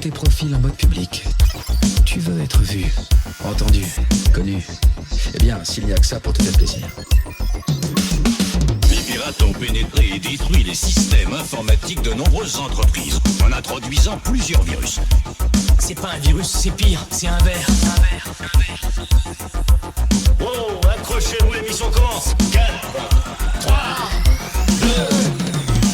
tes profils en mode public. Tu veux être vu, entendu, connu. Eh bien, s'il n'y a que ça pour te faire plaisir. Les pirates ont pénétré et détruit les systèmes informatiques de nombreuses entreprises en introduisant plusieurs virus. C'est pas un virus, c'est pire, c'est un ver. Wow, accrochez-vous, l'émission commence. 4, 3, 2...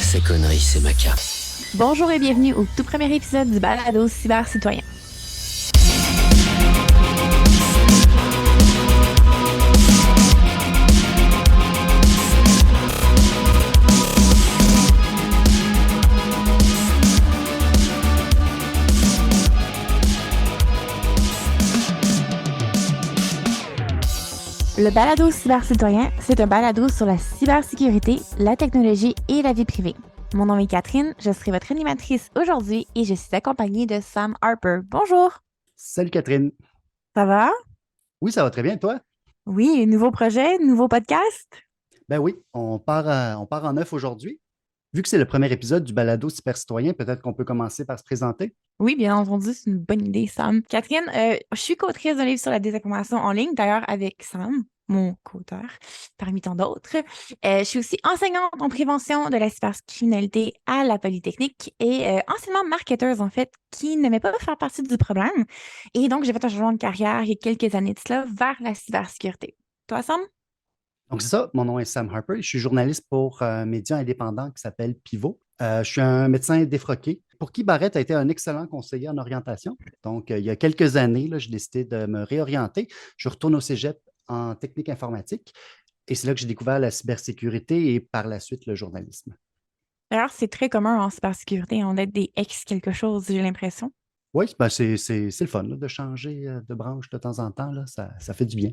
Ces conneries, c'est ma carte. Bonjour et bienvenue au tout premier épisode du Balado Cybercitoyen. Le Balado Cybercitoyen, c'est un balado sur la cybersécurité, la technologie et la vie privée. Mon nom est Catherine, je serai votre animatrice aujourd'hui et je suis accompagnée de Sam Harper. Bonjour! Salut Catherine. Ça va? Oui, ça va très bien, toi? Oui, nouveau projet, nouveau podcast? Ben oui, on part en neuf aujourd'hui. Vu que c'est le premier épisode du balado Cybercitoyen, peut-être qu'on peut commencer par se présenter. Oui, bien entendu, c'est une bonne idée, Sam. Catherine, je suis co-autrice d'un livre sur la désinformation en ligne, d'ailleurs avec Sam, mon co-auteur, parmi tant d'autres. Je suis aussi enseignante en prévention de la cybercriminalité à la Polytechnique et anciennement marketeuse, en fait, qui n'aimait pas faire partie du problème. Et donc, j'ai fait un changement de carrière il y a quelques années de cela vers la cybersécurité. Toi, Sam? Donc c'est ça, mon nom est Sam Harper. Je suis journaliste pour un média indépendant qui s'appelle Pivot. Je suis un médecin défroqué pour qui Barrett a été un excellent conseiller en orientation. Donc, il y a quelques années, là, j'ai décidé de me réorienter. Je retourne au cégep en technique informatique et c'est là que j'ai découvert la cybersécurité et par la suite le journalisme. D'ailleurs, c'est très commun en cybersécurité, on est des ex quelque chose, j'ai l'impression. Oui, ben c'est le fun là, de changer de branche de temps en temps. Là, ça fait du bien.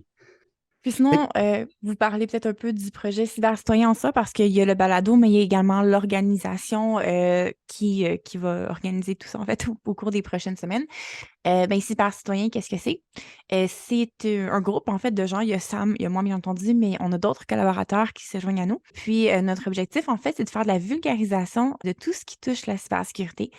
Puis sinon, vous parlez peut-être un peu du projet Cybercitoyen en ça, parce qu'il y a le balado, mais il y a également l'organisation qui va organiser tout ça, en fait, au cours des prochaines semaines. Cybercitoyen, qu'est-ce que c'est? C'est un groupe, en fait, de gens. Il y a Sam, il y a moi, bien entendu, mais on a d'autres collaborateurs qui se joignent à nous. Puis, notre objectif, en fait, c'est de faire de la vulgarisation de tout ce qui touche la cybersécurité.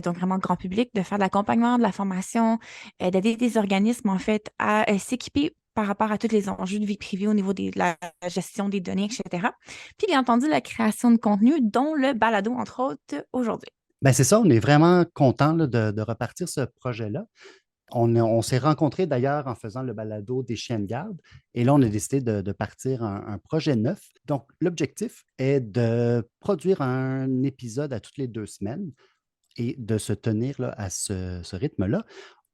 Donc, vraiment grand public, de faire de l'accompagnement, de la formation, d'aider des organismes, en fait, à s'équiper par rapport à tous les enjeux de vie privée au niveau de la gestion des données, etc. Puis, bien entendu, la création de contenu, dont le balado, entre autres, aujourd'hui. Ben c'est ça, on est vraiment content là, de repartir ce projet-là. On s'est rencontrés d'ailleurs en faisant le balado des chiens de garde et là, on a décidé de partir un projet neuf. Donc, l'objectif est de produire un épisode à toutes les 2 semaines et de se tenir là, à ce rythme-là.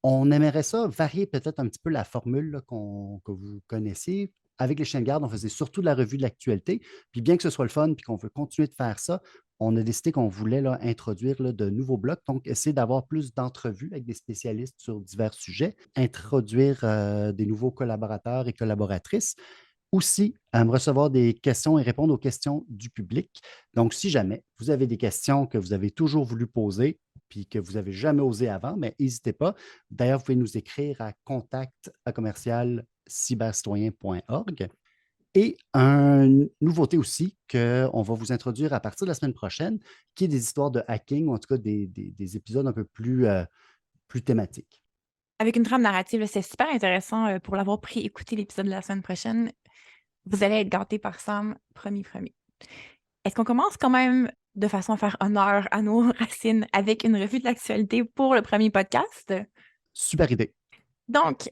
On aimerait ça varier peut-être un petit peu la formule là, que vous connaissez. Avec les chiens de garde, on faisait surtout de la revue de l'actualité. Puis bien que ce soit le fun et qu'on veut continuer de faire ça, on a décidé qu'on voulait là, introduire là, de nouveaux blocs. Donc, essayer d'avoir plus d'entrevues avec des spécialistes sur divers sujets, introduire des nouveaux collaborateurs et collaboratrices. Aussi, à me recevoir des questions et répondre aux questions du public. Donc, si jamais vous avez des questions que vous avez toujours voulu poser puis que vous n'avez jamais osé avant, mais n'hésitez pas. D'ailleurs, vous pouvez nous écrire à contact@cybercitoyen.org. Et une nouveauté aussi qu'on va vous introduire à partir de la semaine prochaine, qui est des histoires de hacking, ou en tout cas des épisodes un peu plus thématiques. Avec une trame narrative, là, c'est super intéressant pour l'avoir pris, écouter l'épisode de la semaine prochaine. Vous allez être gâtés par Sam, promis. Est-ce qu'on commence quand même de façon à faire honneur à nos racines avec une revue de l'actualité pour le premier podcast? Super idée. Donc,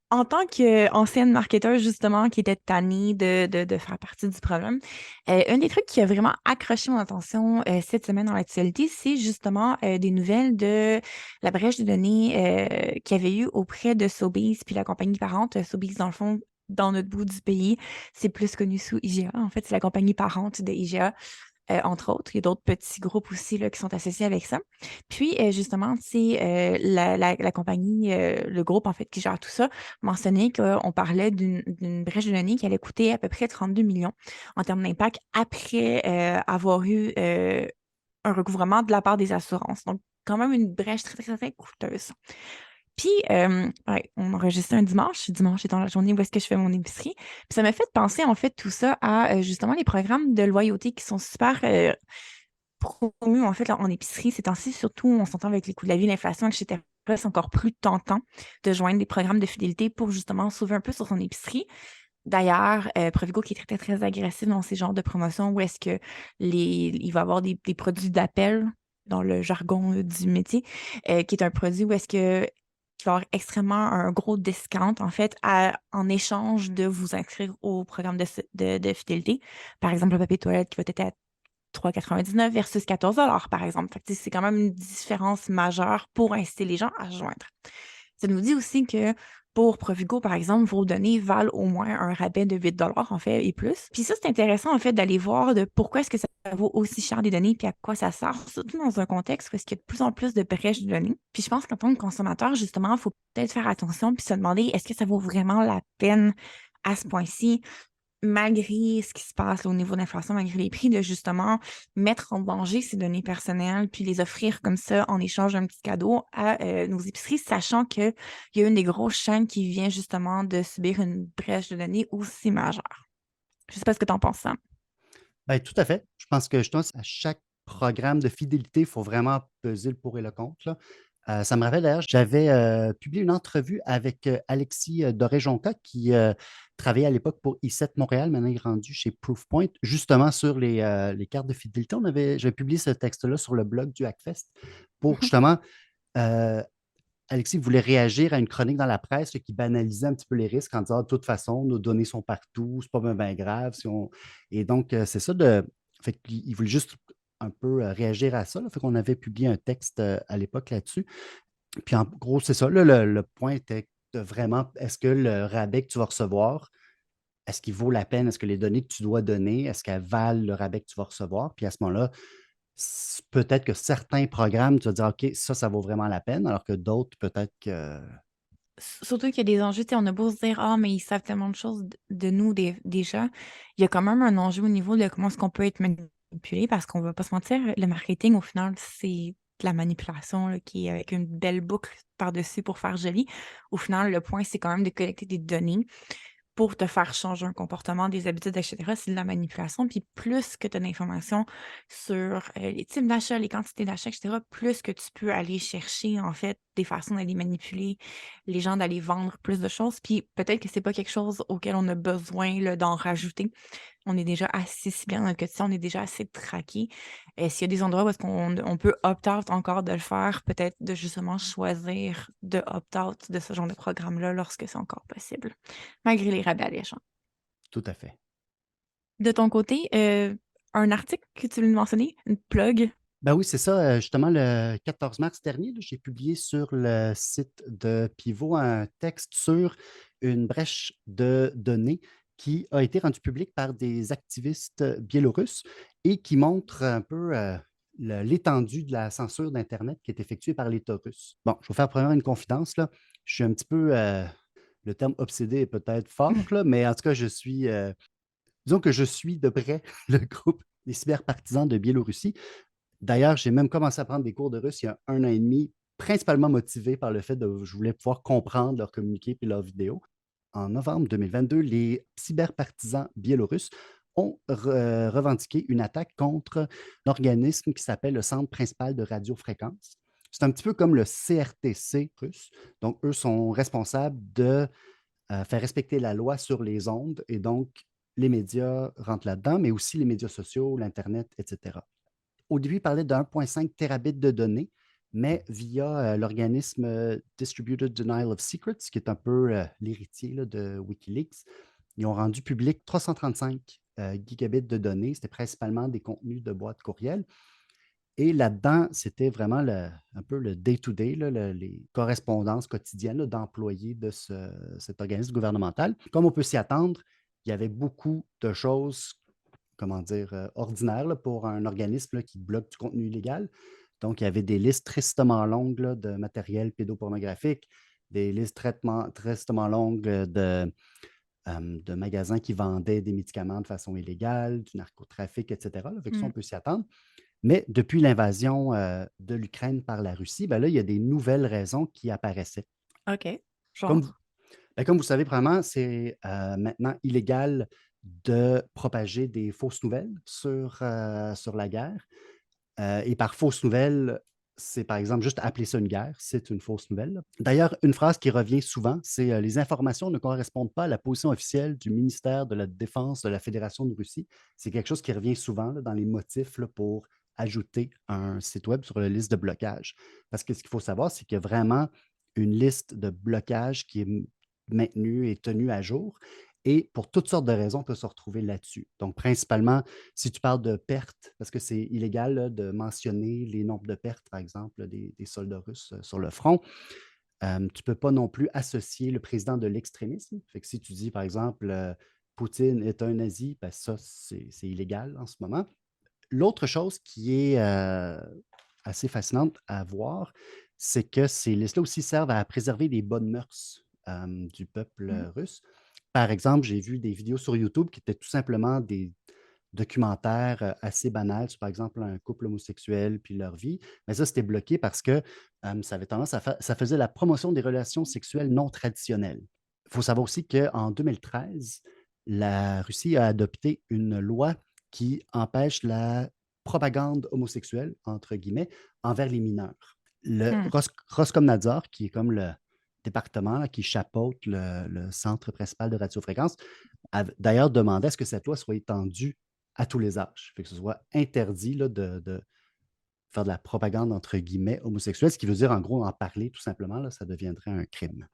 en tant qu'ancienne marketeuse, justement, qui était tannée de faire partie du problème, un des trucs qui a vraiment accroché mon attention cette semaine dans l'actualité, c'est justement des nouvelles de la brèche de données qu'il y avait eu auprès de Sobeys puis la compagnie parente. Sobeys, dans le fond, dans notre bout du pays, c'est plus connu sous IGA. En fait, c'est la compagnie parente de IGA. Entre autres, il y a d'autres petits groupes aussi là, qui sont associés avec ça. Puis, justement, c'est la compagnie, le groupe, en fait, qui gère tout ça, mentionnait qu'on parlait d'une brèche de données qui allait coûter à peu près 32 millions en termes d'impact après avoir eu un recouvrement de la part des assurances. Donc, quand même une brèche très, très, très coûteuse. Puis, on enregistrait un dimanche. Dimanche étant la journée où est-ce que je fais mon épicerie. Puis ça m'a fait penser, en fait, tout ça à justement les programmes de loyauté qui sont super promu en fait là, en épicerie ces temps-ci, surtout on s'entend avec les coûts de la vie, l'inflation, etc. C'est encore plus tentant de joindre des programmes de fidélité pour justement sauver un peu sur son épicerie. D'ailleurs, Provigo qui est très, très, très agressif dans ces genres de promotions où est-ce que il va avoir des produits d'appel dans le jargon du métier, qui est un produit où est-ce que qui va avoir extrêmement un gros discount, en fait, en échange de vous inscrire au programme de fidélité. Par exemple, le papier toilette qui va être à 3,99 versus 14 par exemple. Fait que, c'est quand même une différence majeure pour inciter les gens à se joindre. Ça nous dit aussi que pour Provigo, par exemple, vos données valent au moins un rabais de 8 en fait, et plus. Puis ça, c'est intéressant, en fait, d'aller voir de pourquoi est-ce que ça vaut aussi cher des données, puis à quoi ça sert, surtout dans un contexte où est-ce qu'il y a de plus en plus de brèches de données. Puis je pense qu'en tant que consommateur, justement, il faut peut-être faire attention puis se demander est-ce que ça vaut vraiment la peine à ce point-ci malgré ce qui se passe là, au niveau de l'inflation, malgré les prix, de justement mettre en danger ces données personnelles, puis les offrir comme ça en échange d'un petit cadeau à nos épiceries, sachant qu'il y a une des grosses chaînes qui vient justement de subir une brèche de données aussi majeure. Je sais pas ce que tu en penses, Sam. Ben, tout à fait. Je pense que justement, à chaque programme de fidélité, il faut vraiment peser le pour et le contre, là. Ça me rappelle d'ailleurs, j'avais publié une entrevue avec Alexis Doré-Jonca qui travaillait à l'époque pour I7 Montréal, maintenant il est rendu chez Proofpoint, justement sur les cartes de fidélité. J'avais publié ce texte-là sur le blog du Hackfest pour justement euh, Alexis voulait réagir à une chronique dans la presse là, qui banalisait un petit peu les risques en disant de toute façon, nos données sont partout, c'est pas bien grave. Et donc, c'est ça de. Fait qu'il voulait juste un peu réagir à ça. Là. Fait qu'on avait publié un texte à l'époque là-dessus. Puis en gros, c'est ça. Là, le point était de vraiment, est-ce que le rabais que tu vas recevoir, est-ce qu'il vaut la peine? Est-ce que les données que tu dois donner, est-ce qu'elles valent le rabais que tu vas recevoir? Puis à ce moment-là, peut-être que certains programmes, tu vas dire, OK, ça vaut vraiment la peine, alors que d'autres, peut-être que. Surtout qu'il y a des enjeux, tu sais, on a beau se dire, ah, mais ils savent tellement de choses de nous déjà. Il y a quand même un enjeu au niveau de comment est-ce qu'on peut être manipulé parce qu'on va pas se mentir, le marketing, au final, c'est de la manipulation là, qui est avec une belle boucle par-dessus pour faire joli. Au final, le point, c'est quand même de collecter des données pour te faire changer un comportement, des habitudes, etc. C'est de la manipulation. Puis plus que tu as d'informations sur les types d'achats, les quantités d'achats, etc., plus que tu peux aller chercher, en fait, des façons d'aller manipuler les gens, d'aller vendre plus de choses. Puis peut-être que c'est pas quelque chose auquel on a besoin là, d'en rajouter. On est déjà assez ciblé dans notre quotidien, on est déjà assez traqué. S'il y a des endroits où est-ce qu'on peut opt-out encore de le faire, peut-être de justement choisir de opt-out de ce genre de programme-là lorsque c'est encore possible, malgré les rabais alléchants. Tout à fait. De ton côté, un article que tu voulais mentionner, une plug? Ben oui, c'est ça. Justement, le 14 mars dernier, là, j'ai publié sur le site de Pivot un texte sur une brèche de données qui a été rendue publique par des activistes biélorusses et qui montre un peu l'étendue de la censure d'Internet qui est effectuée par l'État russe. Bon, je vais faire premièrement une confidence, là. Je suis un petit peu, le terme obsédé est peut-être fort, là, mais en tout cas, disons que je suis de près le groupe des cyberpartisans de Biélorussie. D'ailleurs, j'ai même commencé à prendre des cours de russe il y a 1 an et demi, principalement motivé par le fait que je voulais pouvoir comprendre leur communiqué et leurs vidéos. En novembre 2022, les cyberpartisans biélorusses ont revendiqué une attaque contre un organisme qui s'appelle le Centre principal de radiofréquence. C'est un petit peu comme le CRTC russe. Donc, eux sont responsables de faire respecter la loi sur les ondes et donc les médias rentrent là-dedans, mais aussi les médias sociaux, l'Internet, etc. Au début, il parlait de 1,5 terabits de données, mais via l'organisme Distributed Denial of Secrets, qui est un peu l'héritier là, de Wikileaks, ils ont rendu public 335 gigabits de données. C'était principalement des contenus de boîtes courriel. Et là-dedans, c'était vraiment un peu le day-to-day, là, les correspondances quotidiennes là, d'employés de cet organisme gouvernemental. Comme on peut s'y attendre, il y avait beaucoup de choses, comment dire, ordinaires là, pour un organisme là, qui bloque du contenu illégal. Donc, il y avait des listes tristement longues là, de matériel pédopornographique, des listes tristement longues de magasins qui vendaient des médicaments de façon illégale, du narcotrafic, etc. Là, fait que ça, on peut s'y attendre. Mais depuis l'invasion de l'Ukraine par la Russie, ben là, il y a des nouvelles raisons qui apparaissaient. OK. Comme, Genre. comme vous savez, probablement, c'est maintenant illégal de propager des fausses nouvelles sur la guerre. Et par fausse nouvelle, c'est par exemple juste appeler ça une guerre, c'est une fausse nouvelle, là. D'ailleurs, une phrase qui revient souvent, c'est les informations ne correspondent pas à la position officielle du ministère de la Défense de la Fédération de Russie. C'est quelque chose qui revient souvent là, dans les motifs là, pour ajouter un site web sur la liste de blocage. Parce que ce qu'il faut savoir, c'est qu'il y a vraiment une liste de blocage qui est maintenue et tenue à jour. Et pour toutes sortes de raisons, on peut se retrouver là-dessus. Donc, principalement, si tu parles de pertes, parce que c'est illégal là, de mentionner les nombres de pertes, par exemple, là, des soldats russes sur le front, tu ne peux pas non plus associer le président de l'extrémisme. Fait que si tu dis, par exemple, Poutine est un nazi, ben ça, c'est illégal en ce moment. L'autre chose qui est assez fascinante à voir, c'est que ces listes-là aussi servent à préserver les bonnes mœurs du peuple Mhm. russe. Par exemple, j'ai vu des vidéos sur YouTube qui étaient tout simplement des documentaires assez banals sur, par exemple, un couple homosexuel puis leur vie. Mais ça, c'était bloqué parce que ça avait tendance ça faisait la promotion des relations sexuelles non traditionnelles. Il faut savoir aussi qu'en 2013, la Russie a adopté une loi qui empêche la propagande homosexuelle, entre guillemets, envers les mineurs. Le Hmm. Roskomnadzor, qui est comme le département là, qui chapeaute le centre principal de radiofréquence, a d'ailleurs demandé à ce que cette loi soit étendue à tous les âges, fait que ce soit interdit là, de faire de la propagande entre guillemets homosexuelle, ce qui veut dire en gros en parler tout simplement, là, ça deviendrait un crime.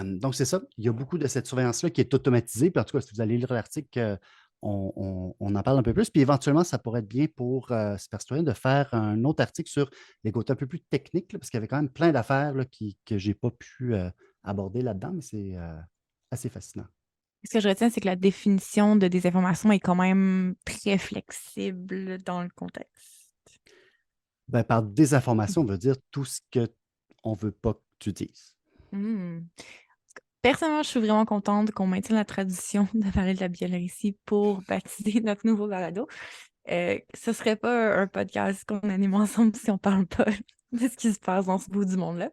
Donc c'est ça, il y a beaucoup de cette surveillance-là qui est automatisée, puis en tout cas, si vous allez lire l'article, on en parle un peu plus, puis éventuellement, ça pourrait être bien pour Super Citoyen de faire un autre article sur les côtés un peu plus techniques, là, parce qu'il y avait quand même plein d'affaires là, que je n'ai pas pu aborder là-dedans, mais c'est assez fascinant. Ce que je retiens, c'est que la définition de désinformation est quand même très flexible dans le contexte. Ben, par désinformation, on veut dire tout ce qu'on ne veut pas que tu dises. Hmm. Personnellement, je suis vraiment contente qu'on maintienne la tradition de parler de la Biélorussie pour baptiser notre nouveau balado. Ce serait pas un podcast qu'on anime ensemble si on parle pas de ce qui se passe dans ce bout du monde-là.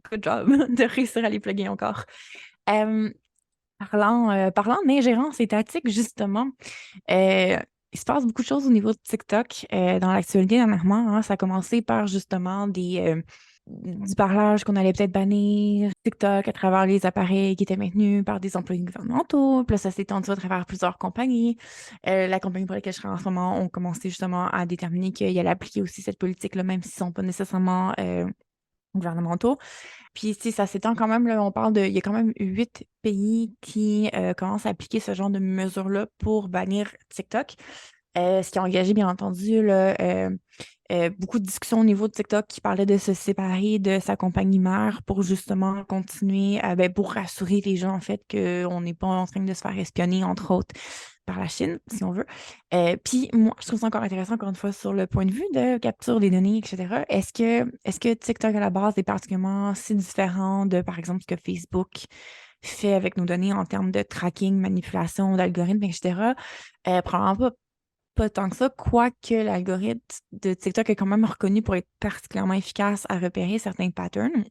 Good job de réussir à les plugger encore. Euh, parlant d'ingérence étatique, justement, il se passe beaucoup de choses au niveau de TikTok dans l'actualité dernièrement, hein. Ça a commencé par justement du parlage qu'on allait peut-être bannir TikTok à travers les appareils qui étaient maintenus par des employés gouvernementaux. Puis là, ça s'est étendu à travers plusieurs compagnies. La compagnie pour laquelle je travaille en ce moment ont commencé justement à déterminer qu'il allait appliquer aussi cette politique-là, même s'ils ne sont pas nécessairement gouvernementaux. Puis, tu sais, ça s'étend quand même, là, il y a quand même 8 pays qui commencent à appliquer ce genre de mesures-là pour bannir TikTok. Ce qui a engagé, bien entendu, là, beaucoup de discussions au niveau de TikTok qui parlaient de se séparer de sa compagnie mère pour justement continuer, pour rassurer les gens, en fait, qu'on n'est pas en train de se faire espionner, entre autres, par la Chine, si on veut. Puis moi, je trouve ça encore intéressant, encore une fois, sur le point de vue de capture des données, etc. Est-ce que TikTok, à la base, est particulièrement si différent de, par exemple, ce que Facebook fait avec nos données en termes de tracking, manipulation d'algorithmes, etc.? Probablement pas tant que ça, quoique l'algorithme de TikTok est quand même reconnu pour être particulièrement efficace à repérer certains patterns.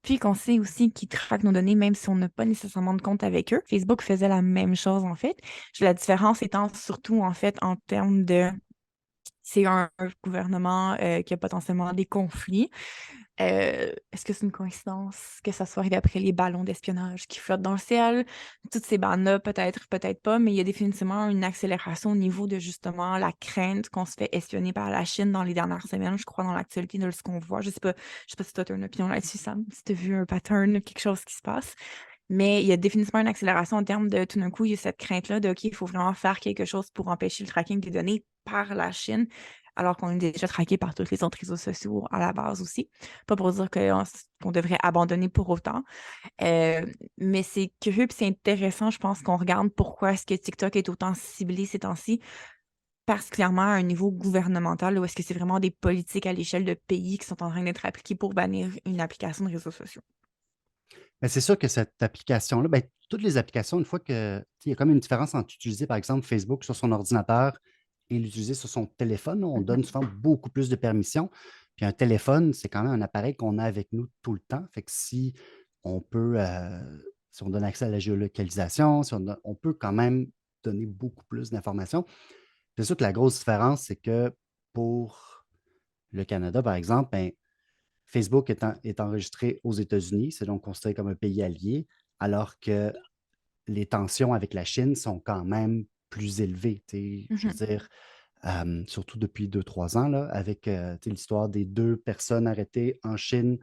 Puis qu'on sait aussi qu'ils traquent nos données même si on n'a pas nécessairement de compte avec eux. Facebook faisait la même chose en fait. La différence étant surtout en fait en termes de c'est un gouvernement qui a potentiellement des conflits. Est-ce que c'est une coïncidence que ça soit d'après les ballons d'espionnage qui flottent dans le ciel? Toutes ces bandes-là, peut-être, peut-être pas, mais il y a définitivement une accélération au niveau de justement la crainte qu'on se fait espionner par la Chine dans les dernières semaines, je crois, dans l'actualité de ce qu'on voit. Je sais pas si toi, tu as une opinion là-dessus, Sam, si tu as vu un pattern, quelque chose qui se passe. Mais il y a définitivement une accélération en termes de tout d'un coup, il y a cette crainte-là de OK, il faut vraiment faire quelque chose pour empêcher le tracking des données par la Chine, alors qu'on est déjà traqué par tous les autres réseaux sociaux à la base aussi. Pas pour dire qu'on devrait abandonner pour autant. Mais c'est curieux et c'est intéressant, je pense, qu'on regarde pourquoi est-ce que TikTok est autant ciblé ces temps-ci, particulièrement à un niveau gouvernemental, ou est-ce que c'est vraiment des politiques à l'échelle de pays qui sont en train d'être appliquées pour bannir une application de réseaux sociaux? Mais c'est sûr que cette application-là, ben, toutes les applications, une fois que, tu sais, il y a comme une différence entre utiliser, par exemple, Facebook sur son ordinateur et l'utiliser sur son téléphone. On donne Mhm. souvent beaucoup plus de permissions. Puis un téléphone, c'est quand même un appareil qu'on a avec nous tout le temps. Fait que si on peut, si on donne accès à la géolocalisation, si on peut quand même donner beaucoup plus d'informations. C'est sûr que la grosse différence, c'est que pour Le Canada, par exemple, ben, Facebook est enregistré aux États-Unis, c'est donc considéré comme un pays allié, alors que les tensions avec la Chine sont quand même plus élevées. Je Mhm. veux dire, surtout depuis 2, 3 ans, là, avec l'histoire des 2 personnes arrêtées en Chine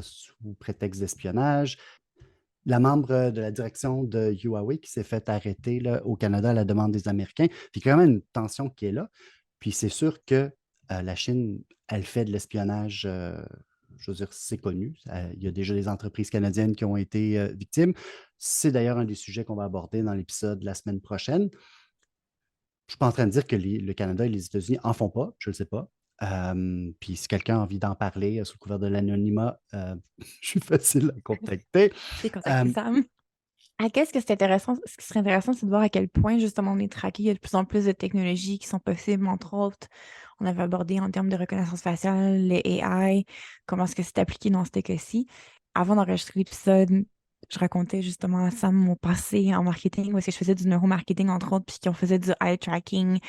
sous prétexte d'espionnage. La membre de la direction de Huawei qui s'est fait arrêter là, au Canada à la demande des Américains. Puis il y a quand même une tension qui est là. Puis c'est sûr que la Chine, elle fait de l'espionnage, je veux dire, c'est connu. Il y a déjà des entreprises canadiennes qui ont été victimes. C'est d'ailleurs un des sujets qu'on va aborder dans l'épisode de la semaine prochaine. Je ne suis pas en train de dire que le Canada et les États-Unis n'en font pas, je ne le sais pas. Puis si quelqu'un a envie d'en parler sous le couvert de l'anonymat, je suis facile à contacter. T'es contacté Euh, Sam. Qu'est-ce que c'est intéressant? Ce qui serait intéressant, c'est de voir à quel point, justement, on est traqué. Il y a de plus en plus de technologies qui sont possibles, entre autres. On avait abordé en termes de reconnaissance faciale, les AI, comment est-ce que c'est appliqué dans ce cas-ci. Avant d'enregistrer l'épisode, je racontais justement à Sam mon passé en marketing, où est-ce que je faisais du neuromarketing, entre autres, puis qu'on faisait du eye tracking,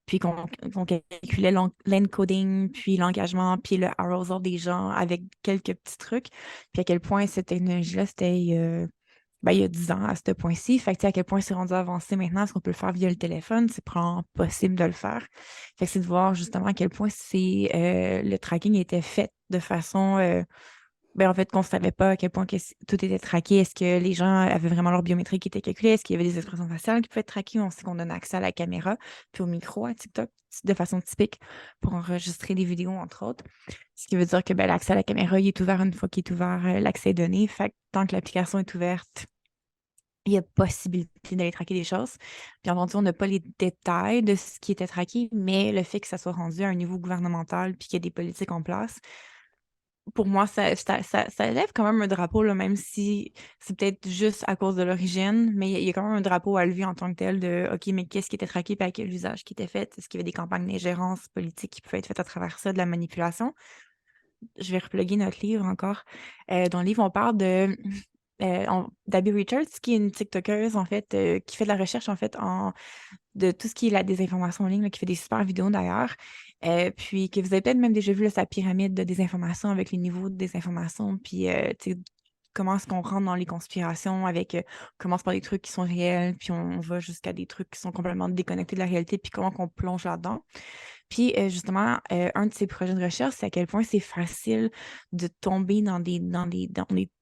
puis qu'on calculait l'encoding, puis l'engagement, puis le arousal des gens avec quelques petits trucs. Puis à quel point cette technologie-là, c'était il y a 10 ans à ce point-ci. Fait que, tu sais, à quel point c'est rendu avancé maintenant, est-ce qu'on peut le faire via le téléphone? C'est probablement possible de le faire. Fait que c'est de voir justement à quel point le tracking était fait de façon en fait, qu'on ne savait pas à quel point tout était traqué. Est-ce que les gens avaient vraiment leur biométrie qui était calculée? Est-ce qu'il y avait des expressions faciales qui pouvaient être traquées? On sait qu'on donne accès à la caméra puis au micro à TikTok de façon typique pour enregistrer des vidéos, entre autres. Ce qui veut dire que l'accès à la caméra, il est ouvert une fois qu'il est ouvert l'accès est donné. Fait que tant que l'application est ouverte, il y a possibilité d'aller traquer des choses. Bien entendu, on n'a pas les détails de ce qui était traqué, mais le fait que ça soit rendu à un niveau gouvernemental puis qu'il y ait des politiques en place, pour moi, ça lève quand même un drapeau, là, même si c'est peut-être juste à cause de l'origine, mais il y a quand même un drapeau à lever en tant que tel de OK, mais qu'est-ce qui était traqué et à quel usage qui était fait? Est-ce qu'il y avait des campagnes d'ingérence politique qui pouvaient être faites à travers ça, de la manipulation? Je vais reploguer notre livre encore. Dans le livre, on parle d'Abby Richards, qui est une TikTokeuse, en fait, qui fait de la recherche, en fait, de tout ce qui est la désinformation en ligne, là, qui fait des super vidéos d'ailleurs. Puis que vous avez peut-être même déjà vu là, sa pyramide de désinformation avec les niveaux de désinformation, puis tu sais, comment est-ce qu'on rentre dans les conspirations avec, on commence par des trucs qui sont réels, puis on va jusqu'à des trucs qui sont complètement déconnectés de la réalité, puis comment qu'on plonge là-dedans. Puis justement, un de ses projets de recherche, c'est à quel point c'est facile de tomber dans des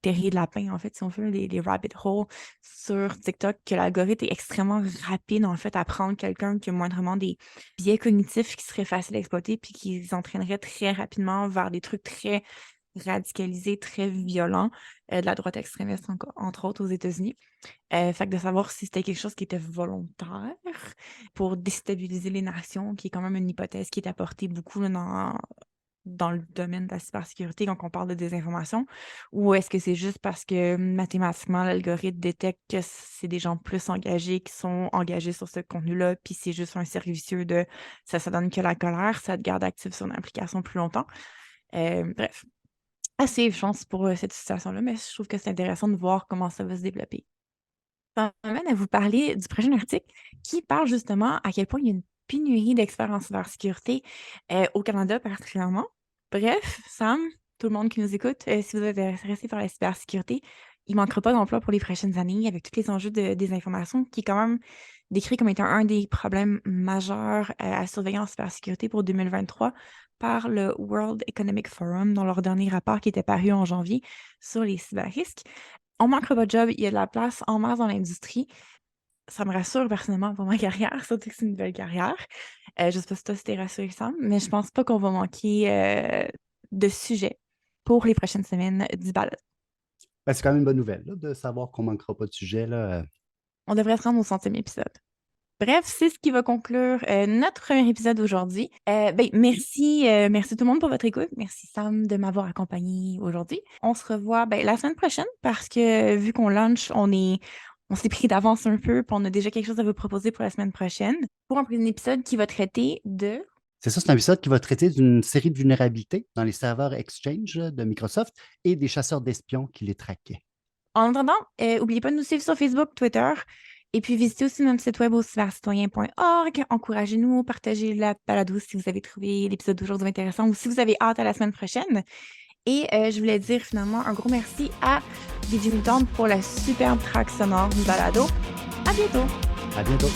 terriers de lapin, en fait, si on veut, les rabbit holes sur TikTok, que l'algorithme est extrêmement rapide, en fait, à prendre quelqu'un qui a moindrement des biais cognitifs qui seraient faciles à exploiter, puis qui les entraînerait très rapidement vers des trucs très radicalisés, très violents, de la droite extrémiste, entre autres, aux États-Unis. Fait que de savoir si c'était quelque chose qui était volontaire pour déstabiliser les nations, qui est quand même une hypothèse qui est apportée beaucoup là, dans le domaine de la cybersécurité quand on parle de désinformation, ou est-ce que c'est juste parce que mathématiquement, l'algorithme détecte que c'est des gens plus engagés qui sont engagés sur ce contenu-là, puis c'est juste un cercle vicieux de ça donne que la colère, ça te garde actif sur une application plus longtemps. Bref, assez, je pense, pour cette situation-là, mais je trouve que c'est intéressant de voir comment ça va se développer. Ça m'amène à vous parler du prochain article qui parle justement à quel point il y a une pénurie d'experts en cybersécurité au Canada particulièrement. Bref, Sam, tout le monde qui nous écoute, si vous êtes intéressé par la cybersécurité, il ne manquera pas d'emploi pour les prochaines années avec tous les enjeux de désinformation qui est quand même décrit comme étant un des problèmes majeurs à surveiller en cybersécurité pour 2023 par le World Economic Forum dans leur dernier rapport qui était paru en janvier sur les cyberrisques. On manquera pas de job, il y a de la place en masse dans l'industrie. Ça me rassure personnellement pour ma carrière, surtout que c'est une nouvelle carrière. Je sais pas si toi c'était rassurant, mais je pense pas qu'on va manquer de sujets pour les prochaines semaines du balade. Ben, c'est quand même une bonne nouvelle là, de savoir qu'on ne manquera pas de sujet. Là. On devrait se rendre au 100e épisode. Bref, c'est ce qui va conclure notre premier épisode aujourd'hui. Merci tout le monde pour votre écoute. Merci Sam de m'avoir accompagné aujourd'hui. On se revoit la semaine prochaine parce que vu qu'on launch, on s'est pris d'avance un peu, puis on a déjà quelque chose à vous proposer pour la semaine prochaine pour un épisode qui va traiter de... C'est ça, c'est un épisode qui va traiter d'une série de vulnérabilités dans les serveurs Exchange de Microsoft et des chasseurs d'espions qui les traquaient. En attendant, n'oubliez pas de nous suivre sur Facebook, Twitter Et puis, visitez aussi notre site web au cybercitoyen.org. Encouragez-nous, partagez la balado si vous avez trouvé l'épisode d'aujourd'hui intéressant ou si vous avez hâte à la semaine prochaine. Et je voulais dire finalement un gros merci à DJ Mutant pour la superbe track sonore du balado. À bientôt! À bientôt!